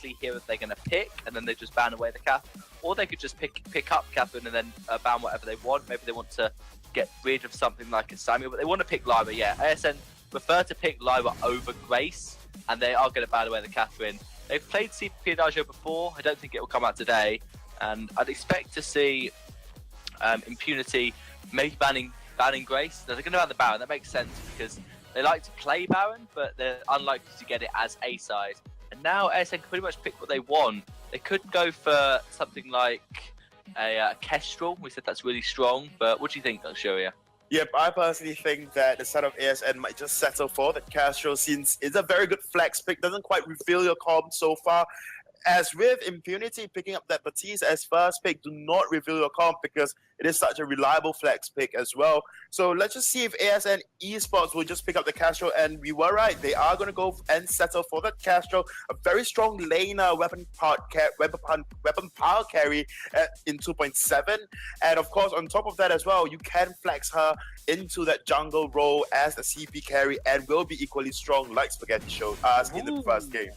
likely here that they're going to pick, and then they just ban away the cap, or they could just pick up Captain and then ban whatever they want. Maybe they want to get rid of something like a Samuel, but they want to pick Lyra. Yeah, ASN prefer to pick Lyra over Grace, and they are going to ban away the Catherine. They've played CP Adagio before. I don't think it will come out today, and I'd expect to see Impunity maybe banning Grace. They're going to ban the Baron. That makes sense because they like to play Baron, but they're unlikely to get it as a side. And now ASN can pretty much pick what they want. They could go for something like a Kestrel. We said that's really strong, but what do you think, Shuria? Yep, I personally think that the side of ASN might just settle for the Kestrel, since it's a very good flex pick, doesn't quite reveal your comp so far. As with Impunity, picking up that Baptiste as first pick, do not reveal your comp because it is such a reliable flex pick as well. So let's just see if ASN Esports will just pick up the Castro, and we were right. They are going to go and settle for that Castro, a very strong laner weapon power carry in 2.7. And of course, on top of that as well, you can flex her into that jungle role as a CP carry and will be equally strong like Spaghetti showed us in the first game.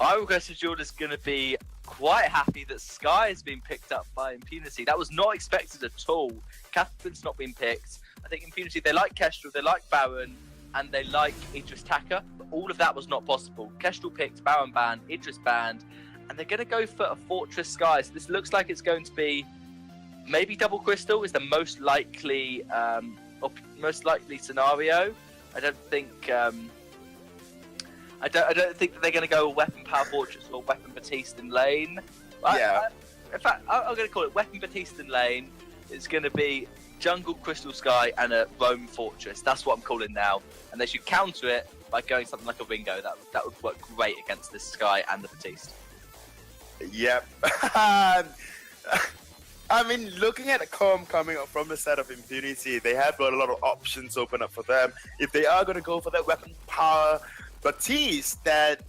I requested Jordan's going to be quite happy that Sky has been picked up by Impunity. That was not expected at all. Catherine's not been picked. I think Impunity, they like Kestrel, they like Baron, and they like Idris Taka. But all of that was not possible. Kestrel picked, Baron banned, Idris banned, and they're going to go for a Fortress Sky. So this looks like it's going to be maybe Double Crystal is the most likely scenario. I don't think... I don't think that they're going to go Weapon Power Fortress or Weapon Baptiste in lane. Yeah. In fact, I'm going to call it Weapon Baptiste in lane. It's going to be Jungle Crystal Sky and a Roam Fortress. That's what I'm calling now. And they should counter it by going something like a Ringo. That would work great against this Sky and the Baptiste. Yep. I mean, looking at the comp coming up from the side of Impunity, they have got a lot of options open up for them. If they are going to go for that Weapon Power Baptiste, that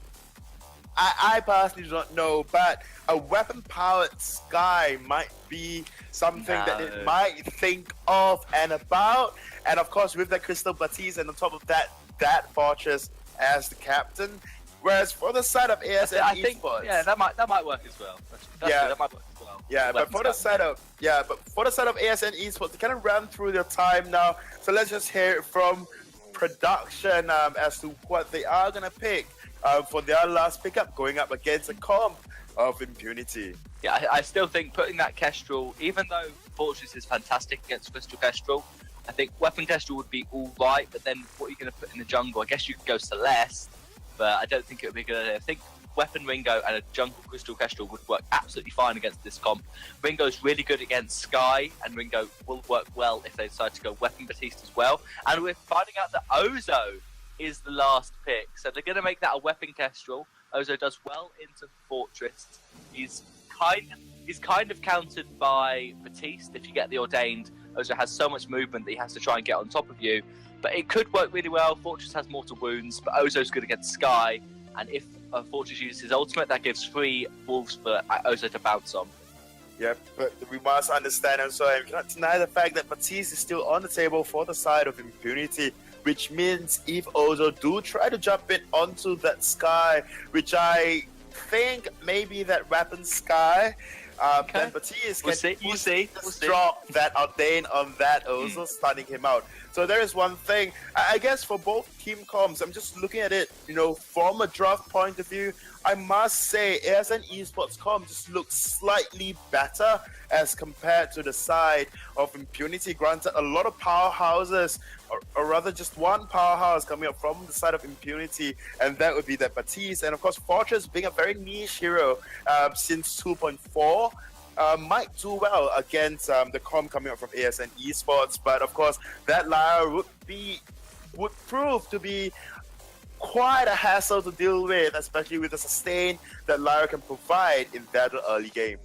I personally do not know, but a weapon-powered Sky might be something that it might think of and about. And of course, with that Crystal Baptiste and on top of that Fortress as the captain. Whereas for the side of ASN Esports, that might work as well. That might work as well. Yeah, but for the side of ASN Esports, they kind of ran through their time now. So let's just hear it from production as to what they are going to pick for their last pickup going up against a comp of Impunity. Yeah, I still think putting that Kestrel, even though Fortress is fantastic against Crystal Kestrel, I think Weapon Kestrel would be alright, but then what are you going to put in the jungle? I guess you could go Celeste, but I don't think it would be a good idea. I think Weapon Ringo and a Jungle Crystal Kestrel would work absolutely fine against this comp. Ringo's really good against Sky, and Ringo will work well if they decide to go Weapon Baptiste as well. And we're finding out that Ozo is the last pick, so they're going to make that a Weapon Kestrel. Ozo does well into Fortress. He's kind of countered by Baptiste. If you get the Ordained, Ozo has so much movement that he has to try and get on top of you. But it could work really well. Fortress has mortal wounds, but Ozo's good against Sky. And if Fortress uses his ultimate, that gives 3 wolves for Ozo to bounce on. Yep, but we must understand also, and we cannot deny the fact that Baptiste is still on the table for the side of Impunity, which means if Ozo do try to jump in onto that Sky, which I think maybe that Weapon Sky, then Baptiste can drop that Ordain on that Ozo, stunning him out. So there is one thing, I guess for both team comps, I'm just looking at it, from a draft point of view, I must say ASN Esports comp just looks slightly better as compared to the side of Impunity. Granted, a lot of powerhouses, or rather just one powerhouse coming up from the side of Impunity, and that would be that Baptiste. And of course, Fortress being a very niche hero since 2.4, might do well against the comp coming up from ASN Esports, but of course that Lyra would prove to be quite a hassle to deal with, especially with the sustain that Lyra can provide in that early game.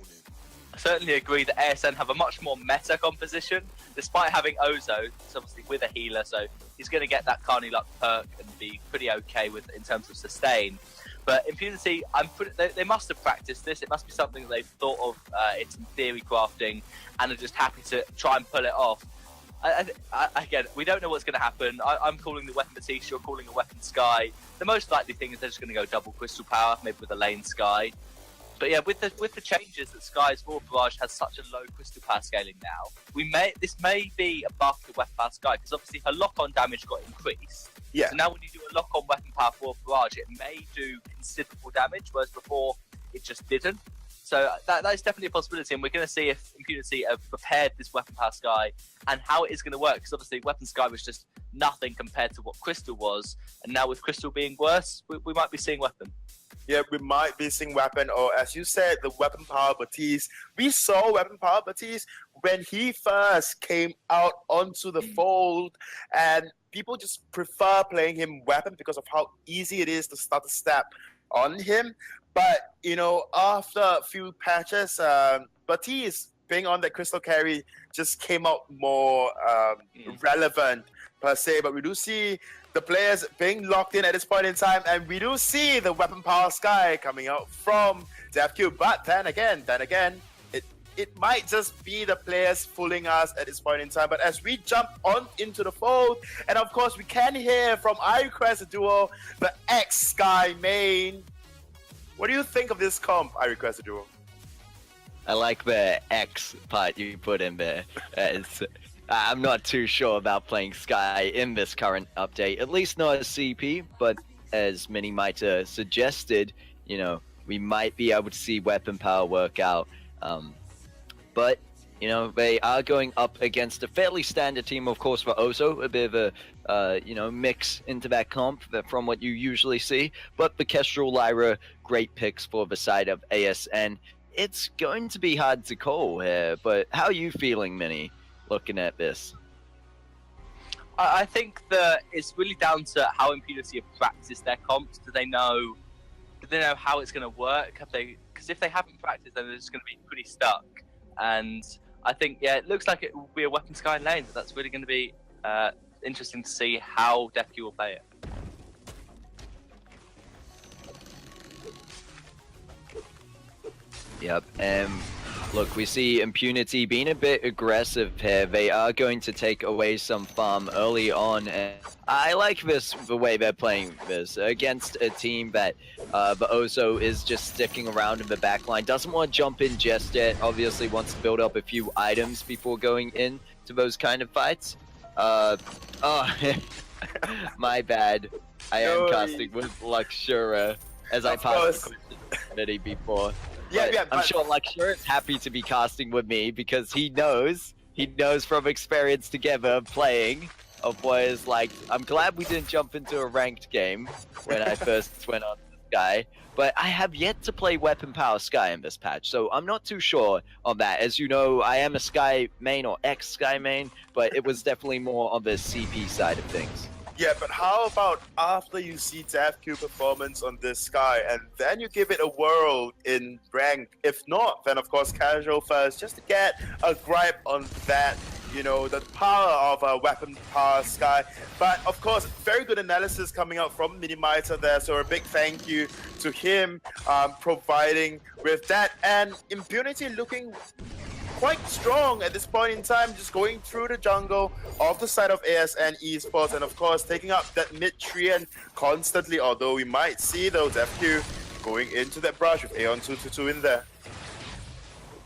I certainly agree that ASN have a much more meta composition, despite having Ozo. It's obviously with a healer, so he's going to get that Carney Luck perk and be pretty okay with in terms of sustain. But Impunity, they must have practiced this. It must be something that they've thought of. It's in theory crafting, and are just happy to try and pull it off. Again, we don't know what's going to happen. I'm calling the weapon Matisse, you're calling a weapon Sky. The most likely thing is they're just going to go double Crystal Power, maybe with a lane Sky. But yeah, with the changes that Sky's Raw Barrage has such a low Crystal Power scaling now, this may be a buff to Weapon Power Sky, because obviously her lock-on damage got increased. Yeah. So now when you do a lock-on Weapon Power Raw Barrage, it may do considerable damage, whereas before it just didn't. So that is definitely a possibility, and we're going to see if Impunity have prepared this Weapon Power Sky and how it is going to work, because obviously Weapon Sky was just nothing compared to what Crystal was, and now with Crystal being worse, we might be seeing Weapon. Yeah, we might be seeing Weapon, or as you said, the Weapon Power Batiste. We saw Weapon Power Batiste when he first came out onto the fold, and people just prefer playing him Weapon because of how easy it is to start a step on him. But, you know, after a few patches, Batiste being on that Crystal Carry just came out more relevant per se. But we do see the players being locked in at this point in time, and we do see the Weapon Power Sky coming out from DevQ. But then again, it might just be the players fooling us at this point in time. But as we jump on into the fold, and of course we can hear from iRequest Duo, the X-Sky main. What do you think of this comp, iRequest Duo? I like the X part you put in there. I'm not too sure about playing Sky in this current update, at least not as CP, but as many might have suggested, you know, we might be able to see Weapon Power work out. But, you know, they are going up against a fairly standard team, of course, for Ozo, a bit of a, you know, mix into that comp from what you usually see. But the Kestrel, Lyra, great picks for the side of ASN. It's going to be hard to call here, but how are you feeling, Minnie, looking at this? I think that it's really down to how Impunity have practiced their comps. Do they know how it's going to work? Because if they haven't practiced, then they're just going to be pretty stuck. And I think, yeah, it looks like it will be a Weapon Sky lane. So that's really going to be interesting to see how DevQ will play it. Yep, look, we see Impunity being a bit aggressive here. They are going to take away some farm early on, and I like the way they're playing this against a team that the Ozo is just sticking around in the backline, doesn't want to jump in just yet, obviously wants to build up a few items before going in to those kind of fights. Oh, my bad. I am casting with Luxura, as I passed the question before. Yeah, I'm sure Luxura is happy to be casting with me because he knows from experience together playing of what is like. I'm glad we didn't jump into a ranked game when I first went on Sky, but I have yet to play Weapon Power Sky in this patch, so I'm not too sure on that. As you know, I am a Sky main or ex-Sky main, but it was definitely more on the CP side of things. Yeah, but how about after you see DevQ performance on this Sky and then you give it a whirl in ranked? If not, then of course casual first, just to get a gripe on that, you know, the power of a Weapon Power Sky. But of course, very good analysis coming out from Minimizer there, so a big thank you to him providing with that. And Impunity looking quite strong at this point in time, just going through the jungle of the side of ASN Esports, and of course taking up that mid Treant constantly, although we might see those FQ going into that brush with Aeon 222 in there.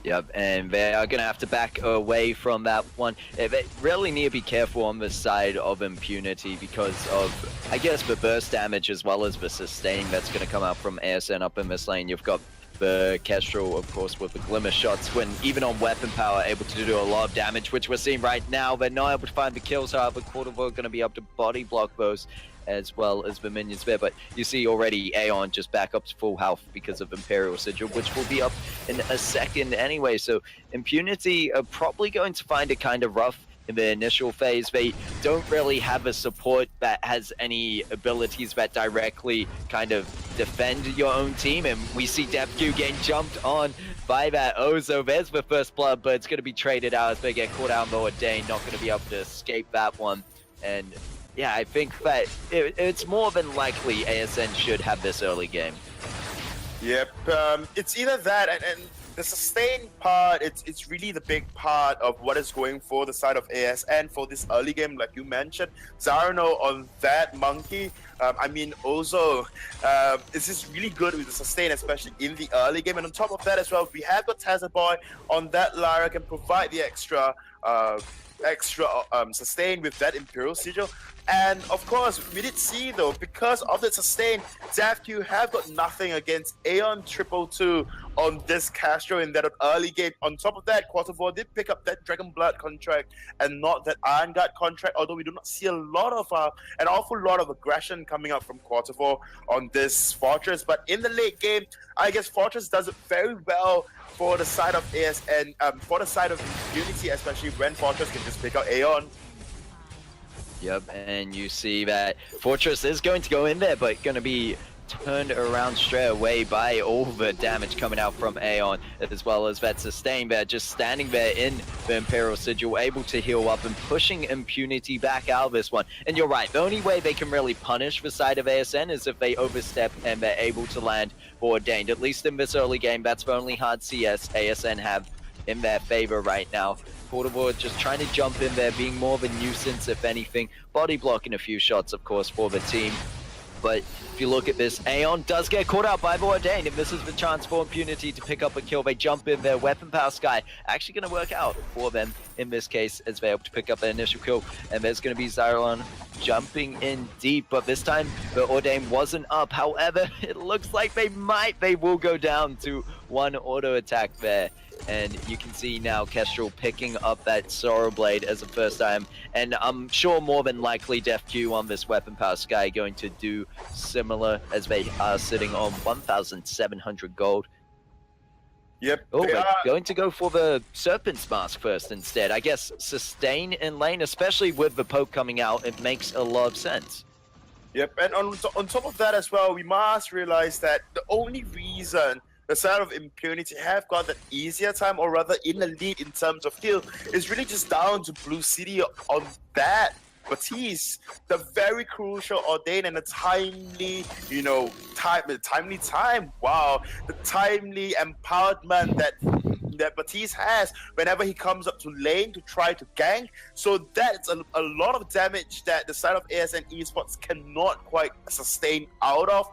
Yep, and they are going to have to back away from that one. They really need to be careful on the side of Impunity because of, I guess, the burst damage as well as the sustain that's going to come out from ASN up in this lane. You've got the Kestrel, of course, with the Glimmer shots, when even on Weapon Power, able to do a lot of damage, which we're seeing right now. They're not able to find the kills, however, Quarterville going to be able to body block those as well as the minions there. But you see already Aeon just back up to full health because of Imperial Sigil, which will be up in a second anyway. So Impunity are probably going to find it kind of rough in the initial phase. They don't really have a support that has any abilities that directly kind of defend your own team, and we see DevQ getting jumped on by that Ozo. There's the first blood, but it's going to be traded out as they get caught out Lower Dane, not going to be able to escape that one. And yeah, I think that it's more than likely ASN should have this early game. Yep, it's either that and the sustain part, it's really the big part of what is going for the side of ASN for this early game, like you mentioned. Zarno on that monkey. I mean, also, it's just really good with the sustain, especially in the early game. And on top of that as well, we have got Tazaboy on that Lara, can provide the extra sustain with that Imperial Sigil. And of course, we did see though, because of the sustain, ZafQ have got nothing against Aeon 222 on this Castro in that early game. On top of that, Quarter4 did pick up that Dragon Blood contract and not that Iron Guard contract, although we do not see a lot of an awful lot of aggression coming up from Quarter4 on this Fortress. But in the late game, I guess Fortress does it very well for the side of ASN, for the side of Impunity, especially when Fortress can just pick out Aeon. Yep, and you see that Fortress is going to go in there, but going to be turned around straight away by all the damage coming out from Aeon, as well as that sustain there, just standing there in the Imperial Sigil, able to heal up and pushing Impunity back out of this one. And you're right, the only way they can really punish the side of ASN is if they overstep and they're able to land Ordained. At least in this early game, that's the only hard CS ASN have in their favor right now. Quarter4 just trying to jump in there, being more of a nuisance, if anything. Body blocking a few shots, of course, for the team. But if you look at this, Aeon does get caught out by the Ordained, and this is the chance for Impunity to pick up a kill. They jump in there, Weapon Power Sky actually going to work out for them in this case, as they're able to pick up an initial kill. And there's going to be Xyrilon jumping in deep, but this time the Ordained wasn't up. However, it looks like they will go down to one auto attack there. And you can see now Kestrel picking up that Sorrow Blade as a first item. And I'm sure more than likely DefQ on this Weapon Power Sky going to do similar, as they are sitting on 1,700 gold. Yep. Oh, we're going to go for the Serpent's Mask first instead. I guess sustain in lane, especially with the poke coming out, it makes a lot of sense. Yep, and on top of that as well, we must realize that the only reason the side of Impunity have got that easier time, or rather in the lead in terms of kill, is really just down to Blue City on that Baptiste, the very crucial Ordain and the timely, you know, wow, the timely empowerment that Baptiste has whenever he comes up to lane to try to gank. So that's a lot of damage that the side of ASN Esports cannot quite sustain out of.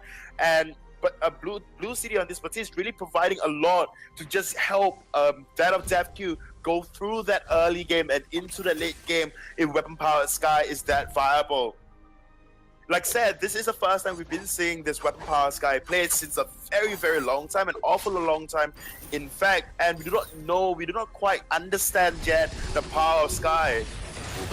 But Blue City on this Baptiste really providing a lot to just help that of DefQ go through that early game and into the late game if Weapon Power Sky is that viable. Like said, this is the first time we've been seeing this Weapon Power Sky played since a very, very long time, an awful long time, in fact, and we do not quite understand yet the power of Sky.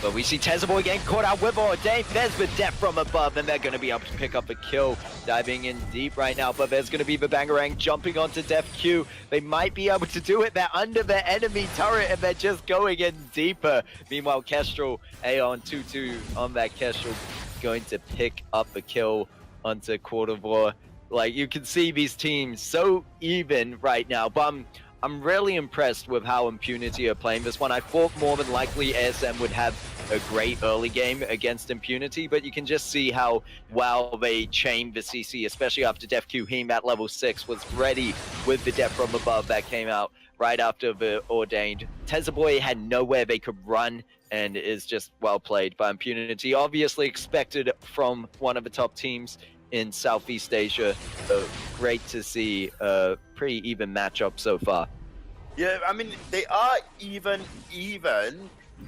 But we see Tazaboy getting caught out with Ordained. There's the death from above, and they're going to be able to pick up a kill. Diving in deep right now, but there's going to be the Bangarang jumping onto DefQ. They might be able to do it. They're under the enemy turret, and they're just going in deeper. Meanwhile, Kestrel, Aeon 2-2 on that Kestrel, going to pick up a kill onto Quarter4. Like, you can see these teams so even right now, but I'm really impressed with how Impunity are playing this one. I thought more than likely ASM would have a great early game against Impunity, but you can just see how well they chained the CC, especially after DefQ Heem at level 6 was ready with the death from above that came out right after the Ordained. Tazaboy had nowhere they could run, and is just well played by Impunity. Obviously expected from one of the top teams in Southeast Asia. So great to see a pretty even matchup so far. Yeah, I mean, they are even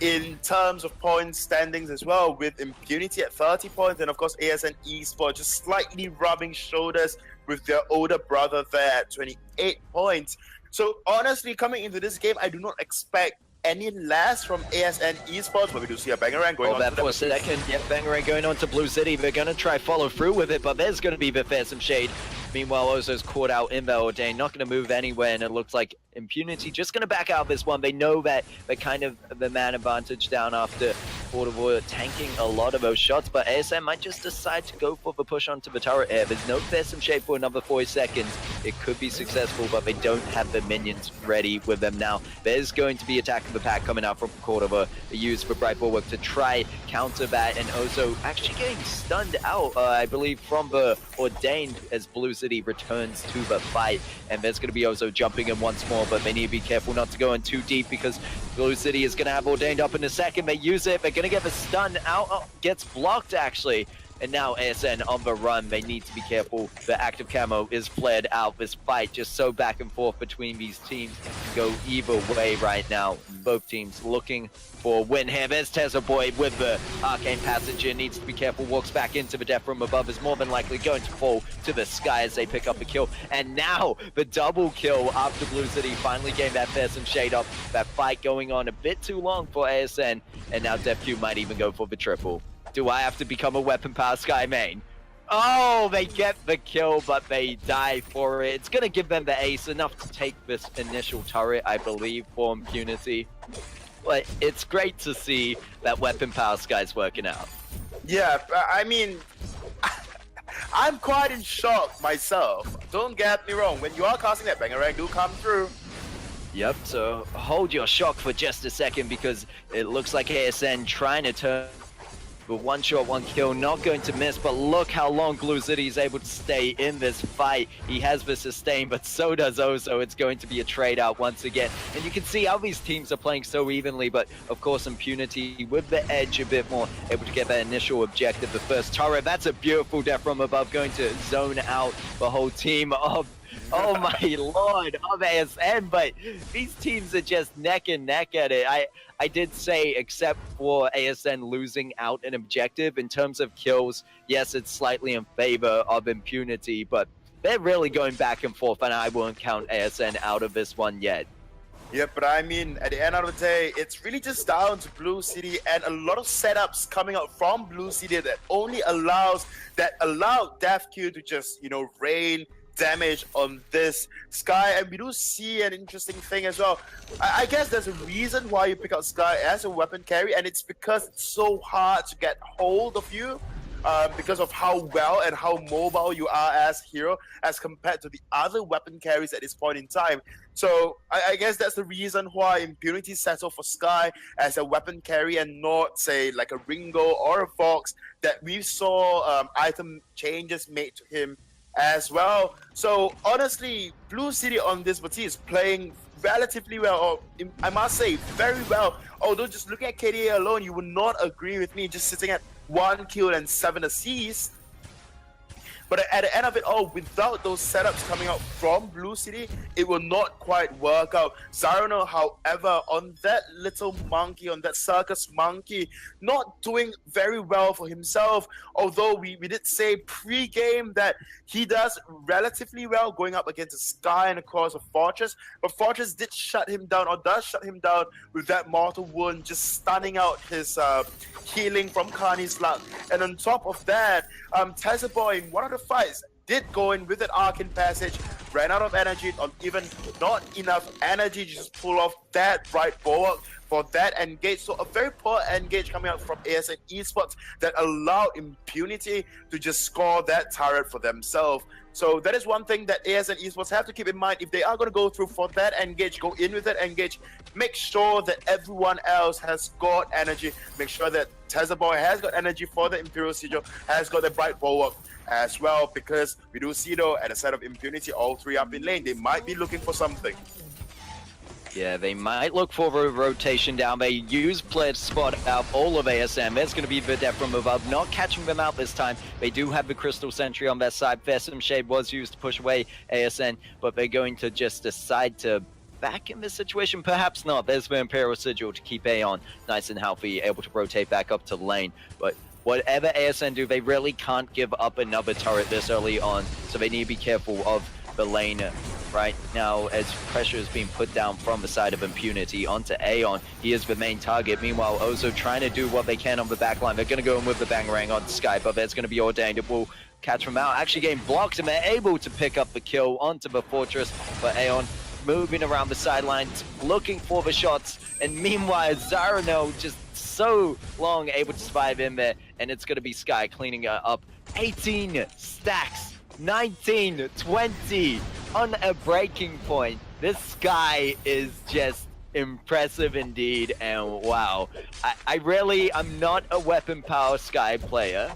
in terms of point standings as well, with Impunity at 30 points, and of course ASN Esports just slightly rubbing shoulders with their older brother there at 28 points. So honestly, coming into this game, I do not expect any less from ASN Esports, but we do see a Bangarang going on that to for a second. Yep, Bangarang going on to Blue City. They're going to try follow through with it, but there's going to be the Fearsome Shade. Meanwhile, Ozo's caught out in the Ordained, not going to move anywhere, and it looks like Impunity just going to back out this one. They know that they're kind of the man advantage down after Cordoba tanking a lot of those shots, but ASN might just decide to go for the push onto the turret here. There's no fearsome shape for another 40 seconds. It could be successful, but they don't have the minions ready with them now. There's going to be attack of the pack coming out from Cordoba. They use the Bright Bulwark to try counter that, and also actually getting stunned out, I believe, from the Ordained as Blue City returns to the fight. And there's going to be Ozo jumping in once more, but they need to be careful not to go in too deep because Blue City is going to have Ordained up in a second. They use it. They're going to get the stun out. Oh, gets blocked, actually. And now ASN on the run. They need to be careful. The active camo is flared out. This fight just so back and forth between these teams can go either way right now. Both teams looking for a win here. There's Tezza Boy with the Arcane Passenger. Needs to be careful. Walks back into the death room above. Is more than likely going to fall to the sky as they pick up a kill. And now the double kill after Blue City finally getting that fearsome shade up. That fight going on a bit too long for ASN. And now DefQ might even go for the triple. Do I have to become a weapon power Sky main? Oh, they get the kill, but they die for it. It's going to give them the ace, enough to take this initial turret, I believe, for Impunity. But it's great to see that weapon power Sky's working out. Yeah, I mean, I'm quite in shock myself. Don't get me wrong. When you are casting that Bangarang, do come through. Yep, so hold your shock for just a second because it looks like ASN trying to turn. But one shot, one kill, not going to miss, but look how long Blue City is able to stay in this fight. He has the sustain, but so does Ozo. It's going to be a trade out once again. And you can see how these teams are playing so evenly, but of course Impunity with the edge a bit more, able to get that initial objective, the first turret. That's a beautiful death from above, going to zone out the whole team of oh my lord, of ASN, but these teams are just neck and neck at it. I did say, except for ASN losing out an objective, in terms of kills, yes, it's slightly in favor of Impunity, but they're really going back and forth, and I won't count ASN out of this one yet. Yeah, but I mean, at the end of the day, it's really just down to Blue City and a lot of setups coming out from Blue City that only allow DefQ to just, rain damage on this Sky. And we do see an interesting thing as well. I guess there's a reason why you pick out Sky as a weapon carry, and it's because it's so hard to get hold of you. Because of how well and how mobile you are as hero as compared to the other weapon carries at this point in time. So I guess that's the reason why Impunity settled for Sky as a weapon carry and not, say, like a Ringo or a Fox that we saw item changes made to him as well. So honestly, Blue City on this party is playing relatively well, or I must say very well. Although just looking at KDA alone, you would not agree with me just sitting at 1 kill and 7 assists. But at the end of it all, without those setups coming out from Blue City, it will not quite work out. Zarano, however, on that little monkey, on that circus monkey, not doing very well for himself. Although we did say pre-game that he does relatively well going up against a Sky and of course a Fortress. But Fortress did shut him down, or does shut him down with that mortal wound, just stunning out his healing from Carney's luck. And on top of that, Tezza Boy in one of the fights did go in with an Arcane Passage, ran out of energy, or even not enough energy to just pull off that Bright Bulwark for that engage. So a very poor engage coming out from ASN Esports that allowed Impunity to just score that turret for themselves. So that is one thing that ASN Esports have to keep in mind. If they are going to go through for that engage, go in with that engage, make sure that everyone else has got energy. Make sure that Tezza Boy has got energy for the Imperial Sigil, has got the Bright Bulwark as well, because we do see though at the side of Impunity, all three up in lane, they might be looking for something. Yeah, they might look for a rotation down. They use Pledge spot out all of ASM. There's going to be the death from above, not catching them out this time. They do have the Crystal Sentry on their side. Fearsome Shade was used to push away ASN, but they're going to just decide to back in this situation. Perhaps not. There's the Imperial Sigil to keep Aeon nice and healthy, able to rotate back up to lane. But whatever ASN do, they really can't give up another turret this early on, so they need to be careful of the lane right now as pressure is being put down from the side of Impunity onto Aeon. He is the main target. Meanwhile, Ozo trying to do what they can on the back line. They're going to go in with the Bangarang on Sky, but there's going to be Ordained. It will catch them out, actually getting blocked, and they're able to pick up the kill onto the Fortress, but Aeon moving around the sidelines, looking for the shots, and meanwhile, Zarano just so long able to survive in there, and it's going to be Sky cleaning up 18 stacks, 19, 20 on a breaking point. This Sky is just impressive indeed, and wow. I'm not a weapon power Sky player,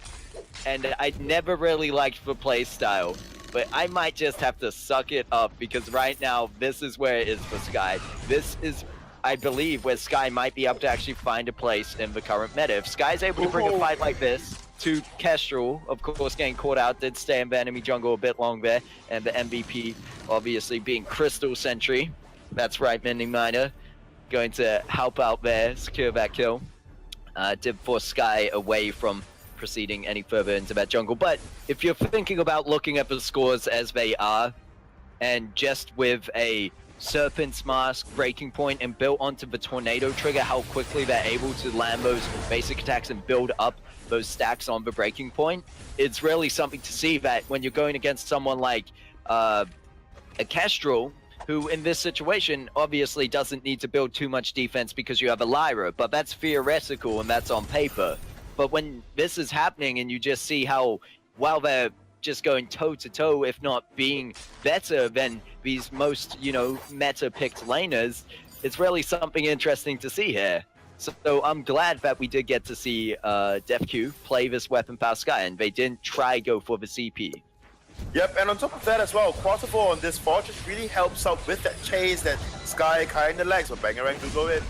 and I never really liked the play style, but I might just have to suck it up because right now this is where it is for Sky. This is, I believe, where Sky might be able to actually find a place in the current meta. If Sky's able to bring a fight like this to Kestrel, of course getting caught out, did stay in the enemy jungle a bit long there, and the MVP obviously being Crystal Sentry. That's right, Mending Miner, going to help out there, secure that kill. Did force Sky away from proceeding any further into that jungle. But if you're thinking about looking at the scores as they are, and just with a Serpent's Mask, Breaking Point, and built onto the Tornado Trigger, how quickly they're able to land those basic attacks and build up those stacks on the Breaking Point, it's really something to see that when you're going against someone like a Kestrel, who in this situation obviously doesn't need to build too much defense because you have a Lyra, but that's theoretical and that's on paper. But when this is happening and you just see how, while they're just going toe-to-toe, if not being better than these most, meta-picked laners, it's really something interesting to see here. So I'm glad that we did get to see DefQ play this weapon power Sky, and they didn't try go for the CP. Yep, and on top of that as well, Quarterfall on this Fortress really helps out with that chase that Sky kind of lacks, but Bangarang do go in.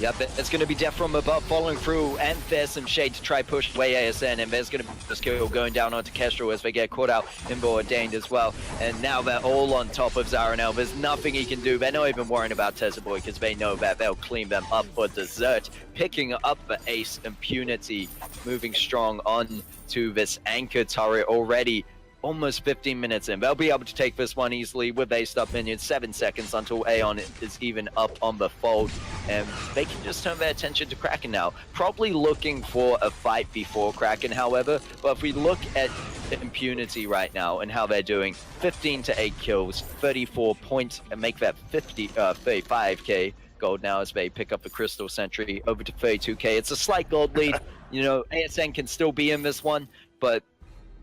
Yep, it's going to be Death from above following through, and there's some shade to try push away ASN, and there's going to be the skill going down onto Kestrel as they get caught out in the Ordained as well. And now they're all on top of Zaranel. There's nothing he can do. They're not even worrying about Tezaboy because they know that they'll clean them up for dessert. Picking up the ace, Impunity, moving strong on to this anchor turret already. Almost 15 minutes in. They'll be able to take this one easily with aced up minions. 7 seconds until Aeon is even up on the fold. And they can just turn their attention to Kraken now. Probably looking for a fight before Kraken, however. But if we look at Impunity right now and how they're doing, 15 to 8 kills, 34 points, and make that 35k gold now as they pick up the Crystal Sentry over to 32k. It's a slight gold lead. ASN can still be in this one, but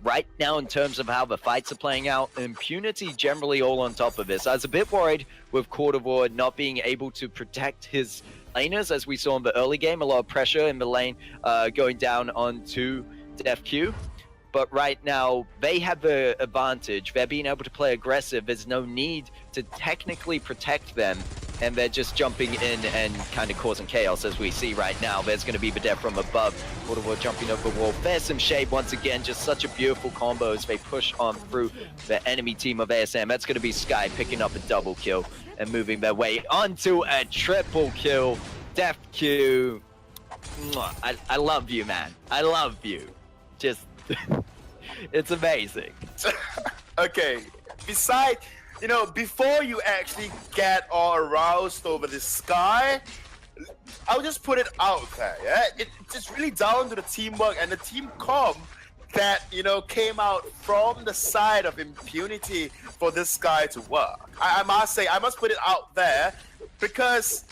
right now, in terms of how the fights are playing out, Impunity generally all on top of this. I was a bit worried with Quarterfall not being able to protect his laners, as we saw in the early game. A lot of pressure in the lane going down onto DefQ. But right now, they have the advantage. They're being able to play aggressive. There's no need to technically protect them. And they're just jumping in and kind of causing chaos, as we see right now. There's going to be the death from above. Waterwall jumping over the wall. There's some shade once again. Just such a beautiful combo as they push on through the enemy team of ASM. That's going to be Sky picking up a double kill and moving their way onto a triple kill. DefQ. I love you, man. I love you. Just, it's amazing. Okay, besides... before you actually get all aroused over this Sky, I'll just put it out there, yeah? It's really down to the teamwork and the team comp that, came out from the side of Impunity for this Sky to work. I must say, I must put it out there because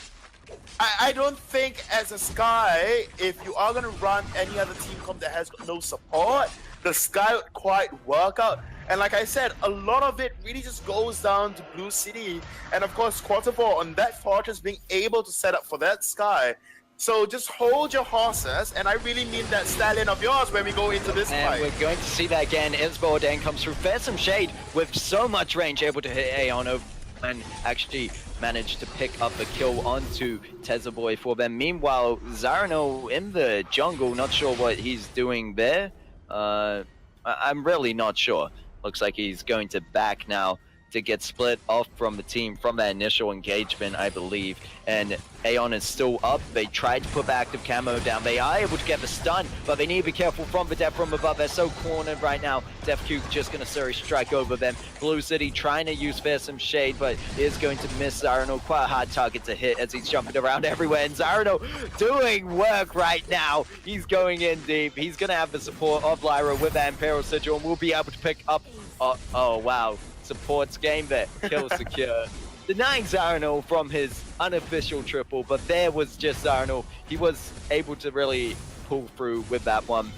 I don't think as a Sky, if you are going to run any other team comp that has no support, the Sky would quite work out. And like I said, a lot of it really just goes down to Blue City. And of course, Quarterfall on that Fortress being able to set up for that Sky. So just hold your horses, and I really mean that stallion of yours when we go into this fight. We're going to see that again. Isbor then comes through. There's some shade with so much range, able to hit Aeon over and actually managed to pick up a kill onto Tezaboy for them. Meanwhile, Zarano in the jungle, not sure what he's doing there. I'm really not sure. Looks like he's going to back now to get split off from the team from that initial engagement, I believe. And Aeon is still up. They tried to put the active camo down. They are able to get the stun, but they need to be careful from the death from above. They're so cornered right now. DefQ just going to Surrey strike over them. Blue City trying to use Fearsome Shade, but is going to miss Zarano. Quite a hard target to hit as he's jumping around everywhere. And Zarano doing work right now. He's going in deep. He's going to have the support of Lyra with that Imperial Sigil and will be able to pick up... Oh, wow. Supports game there. Kill secure. denying Zarno from his unofficial triple, but there was just Zarno. He was able to really pull through with that one.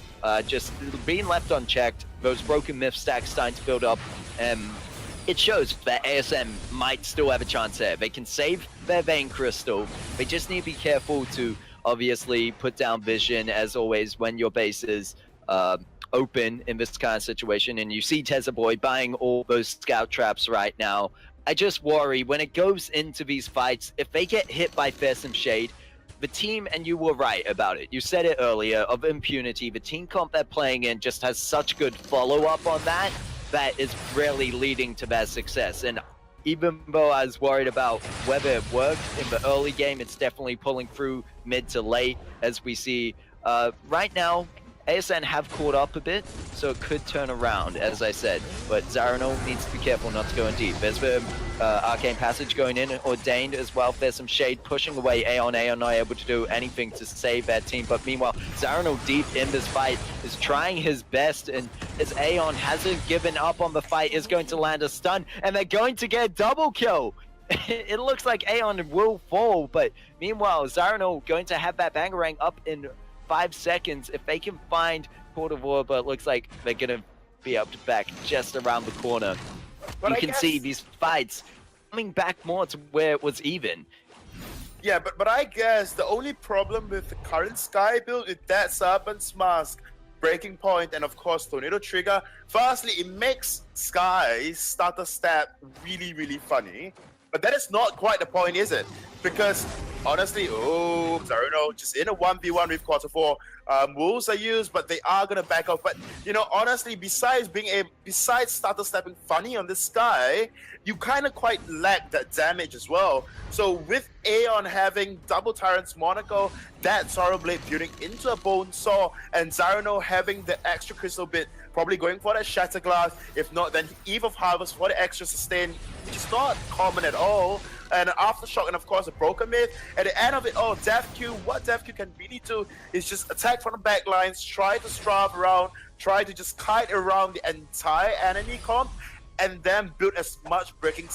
Just being left unchecked, those broken myth stacks starting to build up. It shows that ASN might still have a chance here. They can save their Vein Crystal. They just need to be careful to obviously put down vision, as always, when your base is open in this kind of situation. And you see Boy buying all those scout traps right now. I just worry when it goes into these fights, if they get hit by Fearsome Shade, the team, and you were right about it, you said it earlier, of Impunity, the team comp they're playing in just has such good follow-up on that is really leading to their success. And even though I was worried about whether it worked in the early game, it's definitely pulling through mid to late, as we see right now. ASN have caught up a bit, so it could turn around, as I said. But Zarno needs to be careful not to go in deep. There's the Arcane Passage going in, Ordained as well. There's some Shade pushing away Aeon. Aeon not able to do anything to save their team. But meanwhile, Zarno deep in this fight is trying his best. And as Aeon hasn't given up on the fight, is going to land a stun. And they're going to get a double kill. It looks like Aeon will fall. But meanwhile, Zarno going to have that Bangarang up in 5 seconds. If they can find Port of War, but it looks like they're gonna be up to back just around the corner. But you can see these fights coming back more to where it was even. Yeah, but I guess the only problem with the current Sky build is that Serpent's Mask, Breaking Point, and of course Tornado Trigger. Firstly, it makes Sky's starter stat really, really funny. But that is not quite the point, is it? Because honestly, Zarno just in a 1v1 with quarter 4. Wolves are used, but they are gonna back off. But you know, honestly, besides starter stepping funny on this Sky, you kind of quite lack that damage as well. So with Aeon having double Tyrant's Monaco, that Sorrow Blade building into a Bone Saw, and Zarno having the extra crystal bit, probably going for that Shatter Glass. If not, then Eve of Harvest for the extra sustain, which is not common at all. And Aftershock, and of course the Broken Myth. At the end of it all, DevQ, what DevQ can really do is just attack from the back lines, try to strafe around, try to just kite around the entire enemy comp, and then build as much breaking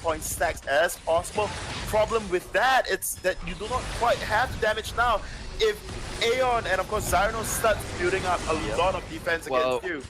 point stacks as possible. Problem with that, it's that you do not quite have the damage now. If Aeon and of course Zarno starts building up a lot of defense against you.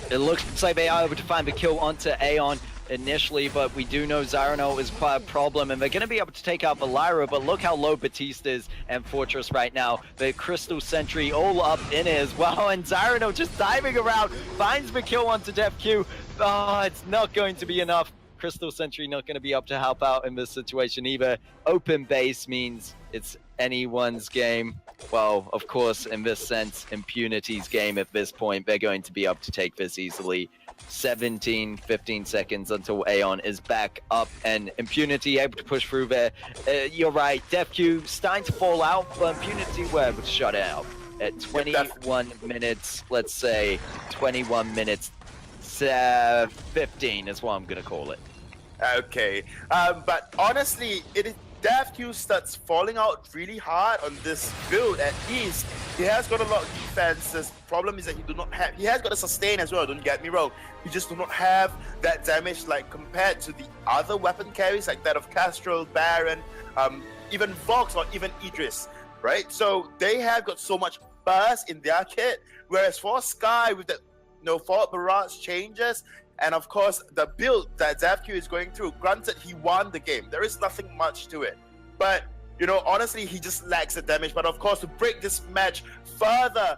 It looks like they are able to find the kill onto Aeon initially, but we do know Zarno is quite a problem, and they're going to be able to take out Valira, but look how low Batiste is and Fortress right now. The Crystal Sentry all up in it as well, and Zarno just diving around, finds the kill onto DevQ. Oh, it's not going to be enough. Crystal Sentry not going to be up to help out in this situation either. Open base means it's anyone's game. Well, of course, in this sense, Impunity's game at this point. They're going to be up to take this easily. 15 seconds until Aeon is back up, and Impunity able to push through there. You're right, DevQ starting to fall out, but Impunity were able to shut it out at 21 minutes, let's say 21 minutes 15 is what I'm gonna call it. Okay, but honestly, DevQ starts falling out really hard on this build. At least he has got a lot of defenses. Problem is that he has got a sustain as well, don't get me wrong. He just do not have that damage like compared to the other weapon carries like that of Castrol, Baron, even Vox, or even Idris, right? So they have got so much burst in their kit, whereas for Sky with the Forward Barrage changes, and of course the build that DevQ is going through, granted he won the game, there is nothing much to it, but you know, honestly he just lacks the damage. But of course, to break this match further